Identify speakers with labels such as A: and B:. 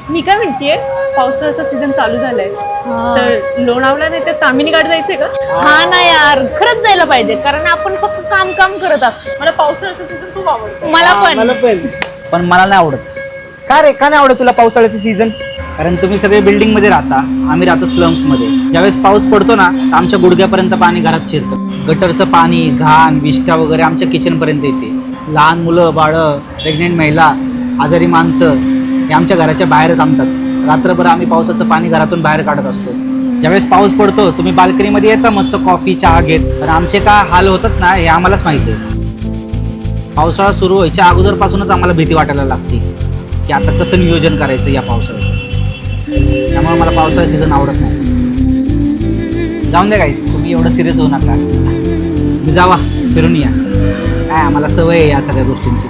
A: मी काय म्हणतेय, पावसाळ्याचा सीझन चालू झालाय तर लोणावळा नाही तर तामिनी घाट जायचंय का?
B: हा ना यार, खरंच जायला पाहिजे कारण आपण फक्त काम काम करत असतो.
A: मला पावसाळ्याचा सीझन खूप आवडतो.
B: मला पण
C: पण मला नाही आवडत.
D: का रे, का नाही आवडत तुला पावसाळ्याचं सीझन?
C: कारण तुम्ही सगळे बिल्डिंग मध्ये राहता, आम्ही राहतो स्लम्स मध्ये. ज्यावेळेस पाऊस पडतो ना, आमच्या गुडघ्यापर्यंत पाणी घरात शिरतं. गटरचं पाणी, घाण, विष्ठा वगैरे आमच्या किचन पर्यंत येते. लहान मुलं, बाळं, प्रेग्नेंट महिला, आजारी माणसं हे आमच्या घराच्या बाहेर थांबतात. रात्रभर आम्ही पावसाचं पाणी घरातून बाहेर काढत असतो. ज्यावेळेस पाऊस पडतो तुम्ही बाल्कनीमध्ये येता मस्त कॉफी चहा घेत, पण आमचे काय हाल होतात ना हे आम्हालाच माहिती आहे. पावसाळा सुरू व्हायच्या अगोदरपासूनच आम्हाला भीती वाटायला लागते की आता कसं नियोजन करायचं या पावसाळ्याचं. त्यामुळे मला पावसाळा सीझन आवडत नाही. जाऊन द्या गाईस, तुम्ही एवढं सिरियस होऊ नका. जावा फिरून या, काय आम्हाला सवय आहे या सगळ्या गोष्टींची.